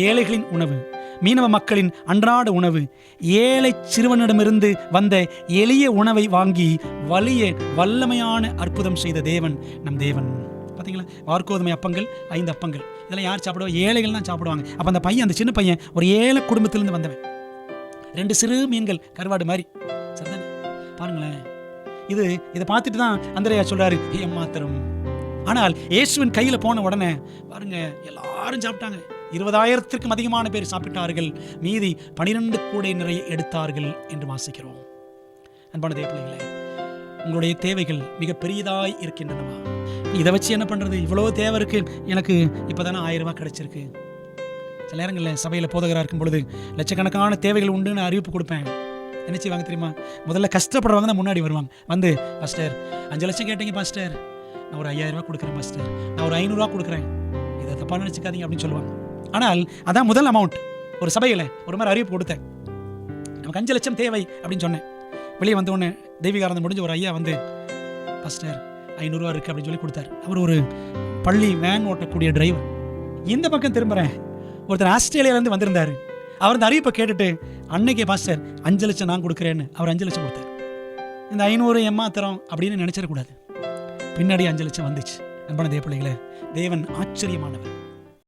ஏழைகளின் உணவு, மீனவ மக்களின் அன்றாட உணவு, ஏழை சிறுவனிடமிருந்து வந்த எளிய உணவை வாங்கி வலிய வல்லமையான அற்புதம் செய்த தேவன் நம் தேவன். பார்த்தீங்களா, வார்கோதுமை அப்பங்கள், 5 அப்பங்கள், இதெல்லாம் யார் சாப்பிடுவா? ஏழைகள் தான் சாப்பிடுவாங்க. அப்போ அந்த பையன், அந்த சின்ன பையன் ஒரு ஏழை குடும்பத்திலிருந்து வந்தவன். 2 சிறு மீன்கள், கருவாடு மாதிரி. சரிதானே? பாருங்களேன், இதை பார்த்துட்டு தான் அந்திரேயா சொல்றாரு, ஏமாத்திரம். ஆனால் இயேசுவின் கையில் போன உடனே பாருங்க, எல்லாரும் சாப்பிட்டாங்க. 20,000த்திற்கும் அதிகமான பேர் சாப்பிட்டார்கள். மீதி 12 கூடை நிறைய எடுத்தார்கள் என்று வாசிக்கிறோம். அன்பான தேவப்பிள்ளைகளே, உங்களுடைய தேவைகள் மிக பெரியதாய் இருக்கின்றனவா? இதை வச்சு என்ன பண்றது? இவ்வளோ தேவை இருக்கு, எனக்கு இப்போதானே 1000 ரூபாய் கிடைச்சிருக்கு. சில நேரங்களில் சபையில் போதகராக இருக்கும் பொழுது லட்சக்கணக்கான தேவைகள் உண்டுன்னு அறிவிப்பு கொடுப்பேன். என்ன செய்வாங்க தெரியுமா? முதல்ல கஷ்டப்படுறவங்க தான் முன்னாடி வருவாங்க. வந்து, பாஸ்டர் 5 லட்சம் கேட்டீங்க பாஸ்டர், நான் ஒரு 5000 ரூபா கொடுக்குறேன் பாஸ்டர், நான் ஒரு 500 ரூபா கொடுக்குறேன், இதை தப்பாக நினச்சிக்காதீங்க அப்படின்னு சொல்லுவாங்க. ஆனால் அதான் முதல் அமௌண்ட். ஒரு சபையில் ஒரு மாதிரி அறிவிப்பு கொடுத்தேன், நமக்கு 5 லட்சம் தேவை அப்படின்னு சொன்னேன். வெளியே வந்த உடனே தெய்வீகாரந்தம் முடிஞ்ச ஒரு ஐயா வந்து, பாஸ்டர் 500 ரூபா இருக்குது அப்படின்னு சொல்லி கொடுத்தாரு. அவர் ஒரு பள்ளி வேன் ஓட்டக்கூடிய டிரைவர். இந்த பக்கம் திரும்புகிறேன், ஒருத்தர் ஆஸ்திரேலியாவிலேருந்து வந்திருந்தார். அவர் இந்த அறிவிப்பை கேட்டுட்டு, அன்னைக்கே பாஸ்டர் 5 லட்சம் நான் கொடுக்குறேன்னு அவர் 5 லட்சம் கொடுத்தார். இந்த 500 ஏமாத்திரம் அப்படின்னு நினச்சிடக்கூடாது. பின்னாடி 5 லட்சம் வந்துச்சு. அன்பான தேவ பிள்ளைகளே, தேவன் ஆச்சரியமானவர்.